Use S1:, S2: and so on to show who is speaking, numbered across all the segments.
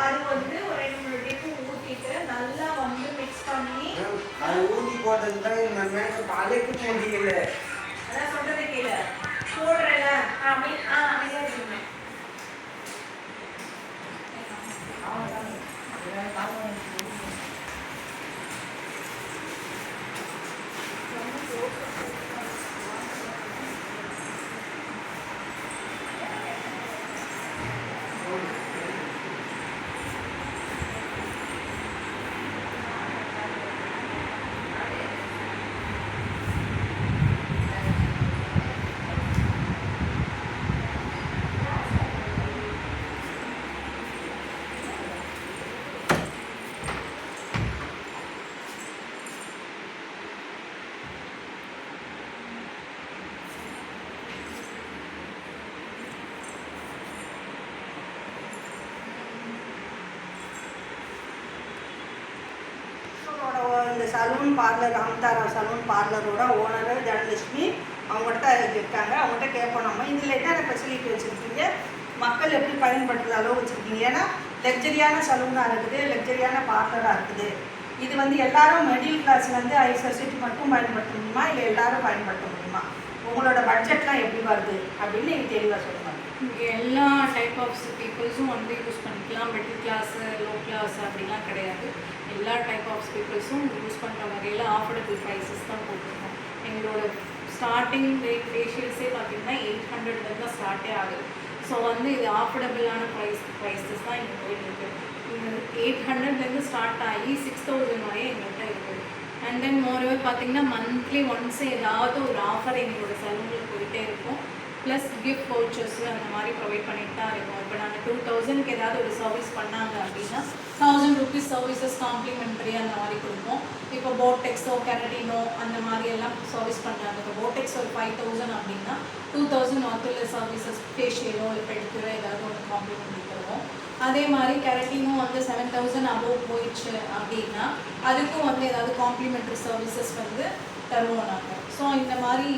S1: அது வந்து ஒரு 2-3 டிப்பு ஊற்றிட்டு நல்லா வந்து மிக்ஸ் பண்ணி
S2: அது ஊற்றி போட்டது தான் நம்ம மேக்கப் அழைக்க முடியல.
S1: அதான் சொல்றதை கேளு போடுறல அமைதியாக இருக்குங்க. இந்த சலூன் பார்லர் அம்தாரா சலூன் பார்லரோட ஓனர் தனலட்சுமி அவங்கள்ட்ட இருக்காங்க. அவங்கள்ட்ட கேட்போம் நம்ம இதில் என்னென்ன ஃபெசிலிட்டி வச்சுருக்கீங்க, மக்கள் எப்படி பயன்படுத்துகிற அளவு வச்சுருக்கீங்க. ஏன்னா லக்ஸரியான சலூனாக இருக்குது, லக்ஸரியான பார்லராக இருக்குது. இது வந்து எல்லாரும் மிடில் கிளாஸ்லேருந்து ஹை சொசைட்டி மட்டும் பயன்படுத்த முடியுமா, இல்லை எல்லாரும் பயன்படுத்த முடியுமா, உங்களோட பட்ஜெட்லாம் எப்படி வருது அப்படின்னு நீங்கள் தெளிவாக சொல்லுவாங்க.
S3: இங்கே எல்லா டைப் ஆஃப் பீப்புள்ஸும் வந்து யூஸ் பண்ணிக்கலாம். மிடில் கிளாஸு லோ கிளாஸ் அப்படிலாம் கிடையாது. எல்லா டைப் ஆஃப் பீப்புள்ஸும் யூஸ் பண்ணுற வகையில் ஆஃபர்டபுள் ப்ரைஸஸ் தான் போட்டிருக்கோம். எங்களோட ஸ்டார்டிங் ரேட் ஃபேஷியல்ஸே பார்த்திங்கன்னா 800 தான் ஸ்டார்ட்டே ஆகுது. ஸோ வந்து இது ஆஃபர்டபுளான ப்ரைஸஸ் தான் இங்கே போயிட்டுருக்கு. இது 800 ஸ்டார்ட் ஆகி 6000 வரை எங்கள்கிட்ட இருக்குது. அண்ட் தென் மோரோவர் பார்த்திங்கன்னா மந்த்லி ஒன்ஸ் ஏதாவது ஒரு ஆஃபர் எங்களோட சலூனில் போயிட்டே இருக்கும். ப்ளஸ் கிஃப்ட் வவுச்சர்ஸு அந்த மாதிரி ப்ரொவைட் பண்ணிட்டு தான் இருக்கோம். இப்போ நாங்கள் 2000க்கு ஏதாவது ஒரு சர்வீஸ் பண்ணாங்க அப்படின்னா 1000 rupees சர்வீசஸ் காம்ப்ளிமெண்ட்ரி அந்த மாதிரி கொடுப்போம். இப்போ போட்டெக்ஸோ கெரட்டினோ அந்த மாதிரி எல்லாம் சர்வீஸ் பண்ணுறாங்க. இப்போ போட்டெக்ஸ் ஒரு 5000 அப்படின்னா 2000 ஒர்த்தில் சர்வீசஸ் ஃபேஷியலோ இல்லை பெடிக்யூரோ ஏதாவது ஒன்று காம்ப்ளிமெண்ட்ரி தருவோம். அதே மாதிரி கெரட்டினும் வந்து 7000 அபோவ் போயிடுச்சு அப்படின்னா அதுக்கும் வந்து ஏதாவது காம்ப்ளிமெண்ட்ரி சர்வீசஸ் வந்து தருவோம் நாங்கள். ஸோ இந்த மாதிரி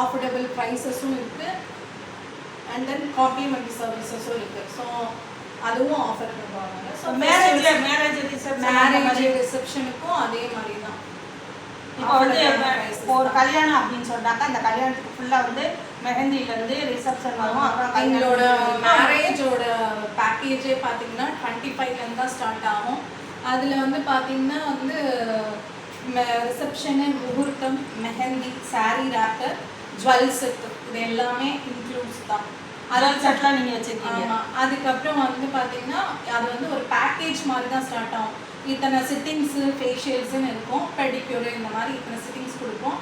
S3: ஆஃபர்டபுள் ப்ரைஸஸும் இருக்குது அண்ட் தென் காம்ப்ளிமெண்ட்ரி சர்வீசஸும் இருக்குது. ஸோ அதுவும் ஆஃபர் பண்ணுவாங்க. ஸோ மேரேஜ் ரிசப்ஷனுக்கும் அதே மாதிரி தான்.
S1: இப்போ வந்து ஒரு கல்யாணம் அப்படின்னு சொன்னாக்கா அந்த கல்யாணத்துக்கு ஃபுல்லாக வந்து மெஹந்திலேருந்து ரிசப்ஷன் வரும். அப்புறம்
S3: எங்களோட மேரேஜோட பேக்கேஜே பார்த்தீங்கன்னா 25 தான் ஸ்டார்ட் ஆகும். அதில் வந்து பார்த்தீங்கன்னா வந்து ரிசப்ஷனு, முகூர்த்தம், mehndi, sari rapper, jewel set இது எல்லாமே இன்க்ளூட்ஸ் தான்.
S1: அதாவது செட்லாம் நீங்கள் வச்சுருக்கீங்க.
S3: ஆமாம். அதுக்கப்புறம் வந்து பார்த்தீங்கன்னா அது வந்து ஒரு பேக்கேஜ் மாதிரி தான் ஸ்டார்ட் ஆகும். இத்தனை சிட்டிங்ஸு ஃபேஷியல்ஸுன்னு இருக்கும், பெடிக்யூரு இந்த மாதிரி இத்தனை சிட்டிங்ஸ் கொடுப்போம்.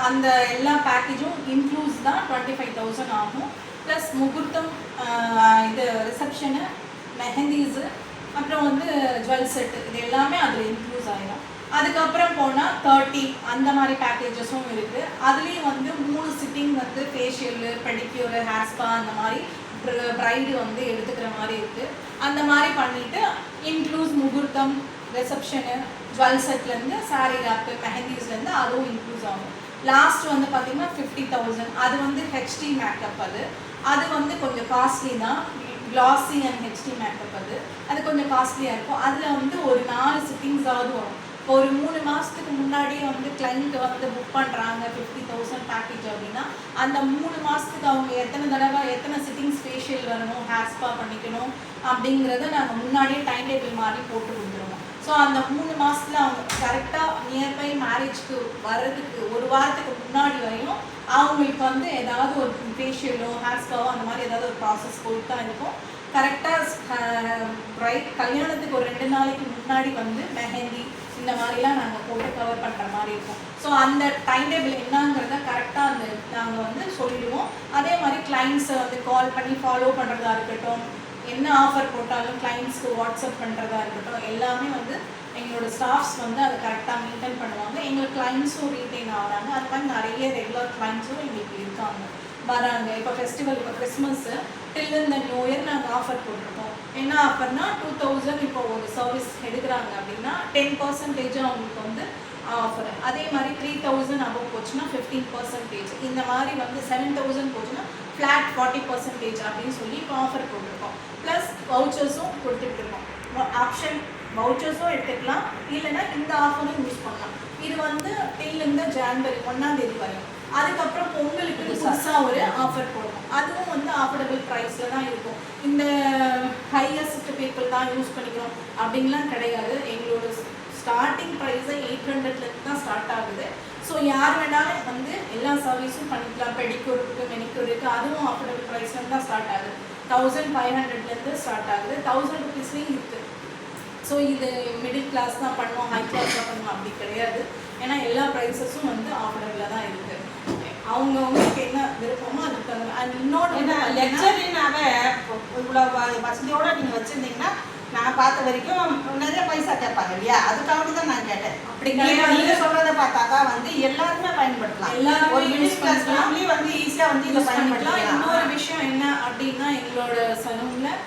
S3: அந்த எல்லா பேக்கேஜும் இன்க்ளூட்ஸ் தான் 25,000 ஆகும். ப்ளஸ் முகூர்த்தம், இது ரிசப்ஷனு, மெஹந்தீஸு, அப்புறம் வந்து ஜுவல் செட்டு இது எல்லாமே அதில் இன்க்ளூஸ் ஆகிடும். அதுக்கப்புறம் போனால் 30 அந்த மாதிரி பேக்கேஜஸும் இருக்குது. அதுலேயும் வந்து 3 சிட்டிங் வந்து ஃபேஷியலு, பெடிக்யூரு, ஹேர் ஸ்பா அந்த மாதிரி ப்ரைடு வந்து எடுத்துக்கிற மாதிரி இருக்குது. அந்த மாதிரி பண்ணிவிட்டு இன்க்ளூஸ் முகூர்த்தம், ரிசப்ஷனு, ஜுவல் செட்லேருந்து சாரீ ரேப்பு, மெஹந்தீஸ்லேருந்து அதுவும் இன்க்ளூஸ் ஆகும். லாஸ்ட் வந்து பார்த்திங்கன்னா 50,000. அது வந்து ஹெச்டி மேக்கப். அது வந்து கொஞ்சம் காஸ்ட்லி தான். க்ளாஸி அண்ட் ஹெச்டி மேக்கப் அது கொஞ்சம் காஸ்ட்லியாக இருக்கும். அதில் வந்து ஒரு 4 சிட்டிங்ஸாவது வரும். ஒரு 3 மாதத்துக்கு முன்னாடியே வந்து கிளைண்ட் வந்து புக் பண்ணுறாங்க 50,000 பேக்கேஜ் அப்படின்னா அந்த 3 மாதத்துக்கு அவங்க எத்தனை தடவை எத்தனை சிட்டிங்ஸ் ஃபேஷியல் வரணும், ஹேர் ஸ்பா பண்ணிக்கணும் அப்படிங்கிறத நாங்கள் முன்னாடியே டைம் டேபிள் மாதிரி போட்டு கொடுத்துருவோம். ஸோ அந்த 3 மாதத்தில் அவங்க கரெக்டாக நியர்பை மேரேஜ்க்கு வர்றதுக்கு ஒரு வாரத்துக்கு முன்னாடி வரையும் அவங்களுக்கு வந்து ஏதாவது ஒரு ஃபேஷியலோ ஹேர் ஸ்பாவோ அந்த மாதிரி ஏதாவது ஒரு ப்ராசஸ் போயிட்டு தான் இருக்கும். கரெக்டாக ரைட் கல்யாணத்துக்கு ஒரு 2 நாளைக்கு முன்னாடி வந்து மெஹந்தி இந்த மாதிரிலாம் நாங்கள் போட்டு கவர் பண்ணுற மாதிரி இருக்கும். ஸோ அந்த டைம் டேபிள் என்னங்கிறத கரெக்டாக அந்த நாங்கள் வந்து சொல்லிடுவோம். அதே மாதிரி கிளைண்ட்ஸை வந்து கால் பண்ணி ஃபாலோ பண்ணுறதா இருக்கட்டும், என்ன ஆஃபர் போட்டாலும் கிளைண்ட்ஸ்க்கு வாட்ஸ்அப் பண்ணுறதா இருக்கட்டும், எல்லாமே வந்து எங்களோட ஸ்டாஃப்ஸ் வந்து அதை கரெக்டாக மெயின்டைன் பண்ணுவாங்க. எங்களுக்கு கிளைண்ட்ஸும் ரீட்டைன் ஆகிறாங்க. அது மாதிரி நிறைய ரெகுலர் கிளைண்ட்ஸும் எங்களுக்கு இருக்காங்க, வராங்க. இப்போ ஃபெஸ்டிவல், இப்போ கிறிஸ்மஸ்ஸு டில் இந்த நியூ இயர் நாங்கள் ஆஃபர் போட்டிருக்கோம். என்ன ஆஃபர்னா 2000 இப்போ ஒரு சர்வீஸ் எடுக்கிறாங்க அப்படின்னா 10% அவங்களுக்கு வந்து ஆஃபர். அதே மாதிரி 3000 அபவ் போச்சுன்னா 15%, இந்த மாதிரி வந்து 7000 போச்சுன்னா ஃப்ளாட் 40% அப்படின்னு சொல்லி இப்போ ஆஃபர் போட்டிருக்கோம். ப்ளஸ் வவுச்சர்ஸும் கொடுத்துட்ருக்கோம். ஆப்ஷன் வவுச்சர்ஸும் எடுத்துக்கலாம், இல்லைன்னா இந்த ஆஃபரும் யூஸ் பண்ணலாம். இது வந்து இந்த ஜனவரி 1ஆம் தேதி வரையும். அதுக்கப்புறம் பொங்கலுக்கு புதுசாக ஒரு ஆஃபர் போடுவோம். அதுவும் வந்து ஆஃபர்டபுள் ப்ரைஸில் தான் இருக்கும். இந்த ஹையஸ்ட் பீப்புள் தான் யூஸ் பண்ணிக்கிறோம் அப்படின்லாம் கிடையாது. எங்களோட ஸ்டார்டிங் ப்ரைஸை 800லேருந்து தான் ஸ்டார்ட் ஆகுது. ஸோ யார் வேணாலும் வந்து எல்லா சர்வீஸும் பண்ணிக்கலாம். பெடிக்யூர் இருக்குது, மெனிக்யூர் இருக்குது, அதுவும் ஆஃபர்டபுள் ப்ரைஸ்லேருந்து தான் ஸ்டார்ட் ஆகுது. 1500லேருந்து ஸ்டார்ட் ஆகுது, 1000 ருபீஸ்லேயும் இருக்குது. ஸோ இது மிடில் கிளாஸ் தான் பண்ணுவோம், ஹை கிளாஸ் தான் பண்ணுவோம் அப்படி கிடையாது. ஏன்னா எல்லா ப்ரைஸஸும் வந்து ஆஃபர்டபுளாக தான் இருக்குது. அவங்கவுங்களுக்கு என்ன விருப்பமோ அதுக்கு தகுந்த. அண்ட் இன்னொன்று
S1: ஏன்னா லெக்சரினாவே இவ்வளோ வசதியோடு நீங்கள் வச்சுருந்தீங்கன்னா நான் பார்த்த வரைக்கும் நிறைய பைசா கேட்பாங்க இல்லையா, அதுக்காக தான் நான் கேட்டேன்.
S3: அப்படி
S1: நீங்கள் சொல்கிறத பார்த்தாக்கா வந்து எல்லாருமே பயன்படுத்தலாம்.
S3: எல்லாரும்
S1: ஒரு மிடில் கிளாஸ் ஃபேமிலி வந்து ஈஸியாக வந்து இதை பயன்படுத்தலாம்.
S3: இன்னொரு விஷயம் என்ன அப்படின்னா, எங்களோட சலூனில்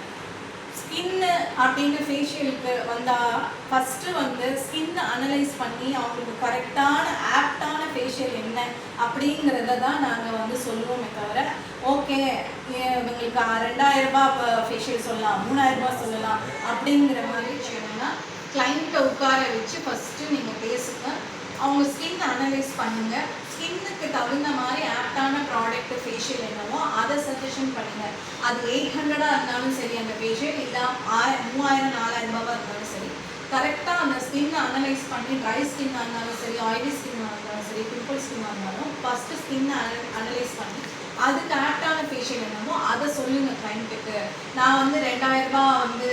S3: ஸ்கின்னு அப்படின்னு ஃபேஷியலுக்கு வந்தால் ஃபஸ்ட்டு வந்து ஸ்கின் அனலைஸ் பண்ணி அவங்களுக்கு கரெக்டான ஆப்டான ஃபேஷியல் என்ன அப்படிங்கிறத தான் நாங்கள் வந்து சொல்லுவோமே தவிர, ஓகே இவங்களுக்கு 2000 ரூபாய் ஃபேஷியல் சொல்லலாம், 3000 ரூபாய் சொல்லலாம் அப்படிங்கிற மாதிரி விஷயம்னா கிளைண்ட்டை உட்கார வச்சு ஃபஸ்ட்டு நீங்கள் பேசுங்க. அவங்க ஸ்கின் அனலைஸ் பண்ணுங்கள். ஸ்கின்னுக்கு தகுந்த மாதிரி ஆப்டான ப்ராடக்ட் ஃபேஷியல் என்னவோ அதை சஜஷன் பண்ணுங்கள். அது 800 இருந்தாலும் சரி அந்த ஃபேஷியல், இல்லை 3000 4000 ரூபாவாக இருந்தாலும் சரி, கரெக்டாக அந்த ஸ்கின்னை அனலைஸ் பண்ணி ட்ரை ஸ்கின்னாக இருந்தாலும் சரி, ஆயிலி ஸ்கின்னாக இருந்தாலும் சரி, பிம்பிள் ஸ்கின்னாக இருந்தாலும் ஃபஸ்ட்டு ஸ்கின்னை அனலைஸ் பண்ணி அதுக்கு ஆப்டான ஃபேஷியல் என்னமோ அதை சொல்லுங்கள் கிளைண்ட்டுக்கு. நான் வந்து 2000 ரூபாய் வந்து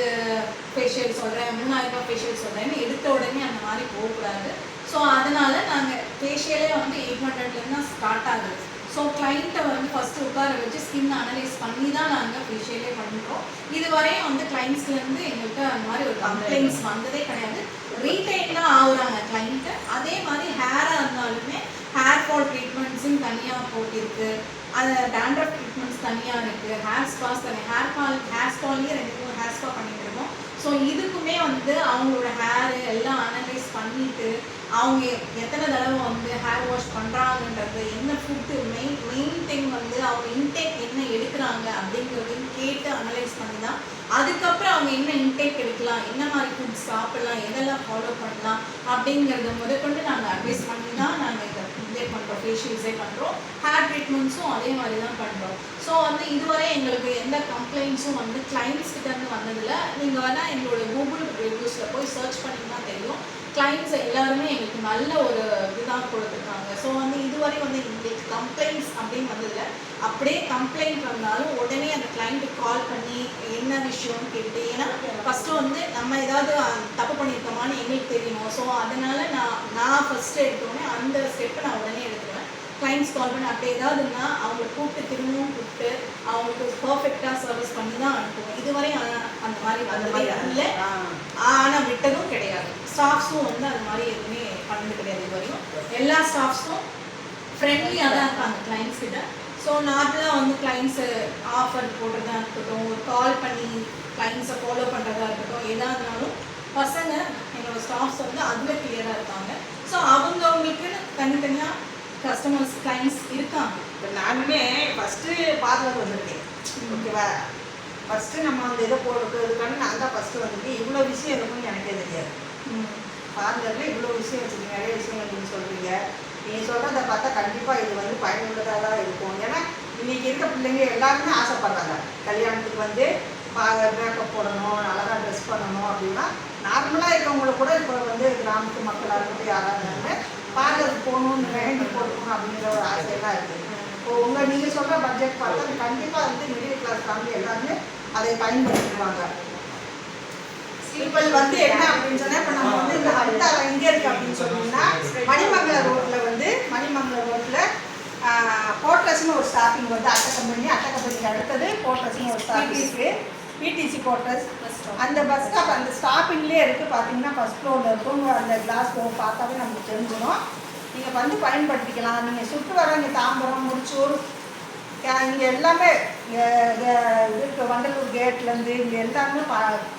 S3: ஃபேஷியல் சொல்கிறேன், 3000 ரூபாய் ஃபேஷியல் சொல்கிறேன்னு எடுத்த உடனே அந்த மாதிரி போகக்கூடாது. ஸோ அதனால் நாங்கள் ஃபேஷியலே வந்து 800லேருந்து தான் ஸ்டார்ட் ஆகுது. ஸோ கிளைண்ட்டை வந்து ஃபஸ்ட்டு உட்கார வச்சு ஸ்கின் அனலைஸ் பண்ணி தான் நாங்கள் ஃபேஷியலே பண்ணுறோம். இதுவரையும் வந்து கிளைண்ட்ஸ்லேருந்து எங்களுக்கு அந்த மாதிரி ஒரு கம்ப்ளைண்ட்ஸ் வந்ததே கிடையாது. ரீட்டைன் தான் ஆகுறாங்க கிளைண்ட்டு. அதே மாதிரி ஹேராக இருந்தாலுமே ஹேர் ஃபால் ட்ரீட்மெண்ட்ஸும் தனியாக போட்டிருக்கு, அது டேண்ட்ரஃப் ட்ரீட்மெண்ட்ஸ் தனியாக இருக்குது, ஹேர் ஸ்பாஸ் தனியாக, ஹேர் ஸ்பால்லேயே 2-3 ஹேர் ஸ்பா பண்ணிட்டு இருக்கோம். ஸோ இதுக்குமே வந்து அவங்களோட ஹேரு எல்லாம் அனலைஸ் பண்ணிவிட்டு அவங்க எத்தனை தடவை வந்து ஹேர் வாஷ் பண்ணுறாங்கன்றது, என்ன ஃபுட்டு மெயின் திங் வந்து அவங்க இன்டேக் என்ன எடுக்கிறாங்க அப்படிங்கிறதையும் கேட்டு அனலைஸ் பண்ணி தான் அதுக்கப்புறம் அவங்க என்ன இன்டேக் எடுக்கலாம், என்ன மாதிரி ஃபுட் சாப்பிடலாம், எதெல்லாம் ஃபாலோ பண்ணலாம் அப்படிங்கிறத முதற்கொண்டு நாங்கள் அட்வைஸ் பண்ணி தான் நாங்கள் இதே பண்ணுறோம், ஃபேஷியல்ஸே பண்ணுறோம். ஹேர் ட்ரீட்மெண்ட்ஸும் அதே மாதிரி தான் பண்ணுறோம். ஸோ வந்து இதுவரை எங்களுக்கு எந்த கம்ப்ளைண்ட்ஸும் வந்து கிளைண்ட்ஸ் கிட்டேருந்து வந்ததில்லை. நீங்கள் வேணால் எங்களோட கூகுள் ரிவ்யூஸில் போய் சர்ச் பண்ணிங்கன்னா தெரியும். கிளைண்ட்ஸ் எல்லாருமே எங்களுக்கு நல்ல ஒரு இதுதான் கொடுத்துருக்காங்க. ஸோ வந்து இதுவரை வந்து எங்களுக்கு கம்ப்ளைண்ட்ஸ் அப்படின்னு வந்ததில்லை. அப்படியே கம்ப்ளைண்ட் வந்தாலும் உடனே அந்த கிளைண்ட்டுக்கு கால் பண்ணி என்ன விஷயம்னு கேட்டு, ஏன்னா ஃபஸ்ட்டு வந்து நம்ம ஏதாவது தப்பு பண்ணியிருக்கோமான்னு எங்களுக்கு தெரியணும். ஸோ அதனால் நான் ஃபஸ்ட்டு எடுத்தோடனே அந்த ஸ்டெப்பை நான் உடனே எடுத்துருவேன். கிளைண்ட்ஸ் கால் பண்ணி அப்படி ஏதாவதுன்னா அவங்களை கூப்பிட்டு திரும்பவும் கூப்பிட்டு அவங்களுக்கு பர்ஃபெக்டாக சர்வீஸ் பண்ணி தான் அனுப்புவோம். இதுவரை அந்த மாதிரி வந்ததே இல்லை, ஆனால் விட்டதும் கிடையாது. ஸ்டாஃப்ஸும் வந்து அது மாதிரி எதுவுமே பண்ணது கிடையாது. இதுவரையும் எல்லா ஸ்டாஃப்ஸும் ஃப்ரெண்ட்லியாக தான் இருக்காங்க கிளைண்ட்ஸ் கிட்ட. ஸோ நார்மலாக வந்து கிளைண்ட்ஸு ஆஃபர் போடுறதா இருக்கட்டும், ஒரு கால் பண்ணி கிளைண்ட்ஸை ஃபாலோ பண்ணுறதா இருக்கட்டும், எதாக இருந்தாலும் பசங்க என்னோடய ஸ்டாஃப்ஸ் வந்து அதில் கிளியராக இருக்காங்க. ஸோ அவங்களுக்கு தனித்தனியாக கஸ்டமர்ஸ் கிளைண்ட்ஸ் இருக்காங்க.
S1: இப்போ நானுமே ஃபஸ்ட்டு பார்லர் வந்திருக்கேன், ஓகேவா. ஃபஸ்ட்டு நம்ம அந்த இதை போடுறதுக்கான நான் தான் ஃபஸ்ட்டு வந்திருக்கேன். இவ்வளோ விஷயம் இருக்குன்னு எனக்கே தெரியாது. பார்லரில் இவ்வளோ விஷயம் வச்சுருக்கீங்க, நிறைய விஷயங்கள் நீங்கள் சொல்கிறீங்க. நீங்கள் சொல்கிறத பார்த்தா கண்டிப்பாக இது வந்து பயனுள்ளதாக தான் இருக்கும். ஏன்னா இன்றைக்கி இருக்க பிள்ளைங்க எல்லாருமே ஆசைப்படுறாங்க கல்யாணத்துக்கு வந்து மேக்கப் போடணும், அழகாக ட்ரெஸ் பண்ணணும் அப்படின்னா. நார்மலாக இருக்கவங்களுக்கு கூட இப்போ வந்து கிராமத்து மக்களாக இருக்கட்டும் யாராக இருந்தாலுமே பார்லருக்கு போகணும்னு மெஹந்தி போடணும் அப்படிங்கிற ஒரு ஆசையெல்லாம் இருக்குது. இப்போ நீங்கள் சொல்கிற பட்ஜெட் பார்த்தா கண்டிப்பாக வந்து மிடில் கிளாஸ் ஃபேமிலி எல்லாருமே அதை பயன்படுத்திடுவாங்க. இப்போ வந்து என்ன அப்படின்னு சொன்னால், இப்போ நம்ம வந்து இந்த ஹரிதாரா எங்கே இருக்குது அப்படின்னு சொன்னீங்கன்னா, மணிமங்கலம் ரோட்டில் போர்ட்ரஸ்ன்னு ஒரு ஸ்டாப்பிங் வந்து அட்டக்கம்பெனிக்கு அடுத்தது போர்ட்ரஸ்ன்னு ஒரு ஸ்டாப்பிங் இருக்குது, பிடிசி போர்ட்ரஸ். அந்த பஸ் ஸ்டாப் அந்த ஸ்டாப்பிங்லேயே இருக்குது. பார்த்தீங்கன்னா ஃபஸ்ட் ஃப்ளோரில் இருக்கும். அந்த கிளாஸ் ஃப்ளோர் பார்த்தாவே நமக்கு தெரிஞ்சிடும். நீங்கள் வந்து பயன்படுத்திக்கலாம். நீங்கள் சுற்று வர இங்கே தாம்பரம், முடிச்சூர், இங்கே எல்லாமே இருக்குது, வண்டலூர் கேட்லேருந்து இங்கே எல்லாமே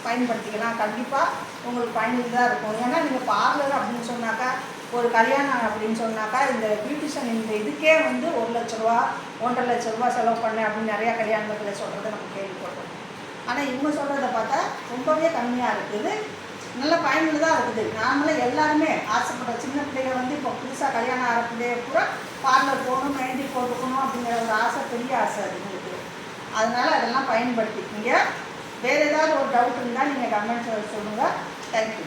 S1: பயன்படுத்திக்கலாம். கண்டிப்பாக உங்களுக்கு பயனுள்ளதாக இருக்கும். ஏன்னா நீங்கள் பார்லர் அப்படின்னு சொன்னாக்கா ஒரு கல்யாணம் அப்படின்னு சொன்னாக்கா இந்த பியூட்டிஷியன் இந்த இதுக்கே வந்து 1 லட்ச ரூபா 1.5 லட்ச ரூபா செலவு பண்ணேன் அப்படின்னு நிறையா கல்யாணத்தில் சொல்கிறத நம்ம கேள்விப்பட்டோம். ஆனால் இவங்க சொல்கிறத பார்த்தா ரொம்பவே கம்மியாக இருக்குது, நல்ல பயனுள்ளதாக இருக்குது. நார்மலாக எல்லாருமே ஆசைப்படுற சின்ன பிள்ளைங்க வந்து இப்போ புதுசாக கல்யாணம் ஆகிற பிள்ளைய பூரா பார்லர் போகணும், மெஹந்தி போட்டுக்கணும் அப்படிங்கிற ஒரு ஆசை, பெரிய ஆசை அதுங்களுக்கு. அதனால் அதெல்லாம் பயன்படுத்திக்கிங்க. வேறு ஏதாவது ஒரு டவுட் இருந்தால் நீங்கள் கமெண்ட்ஸில் சொல்லுங்கள். தேங்க்யூ.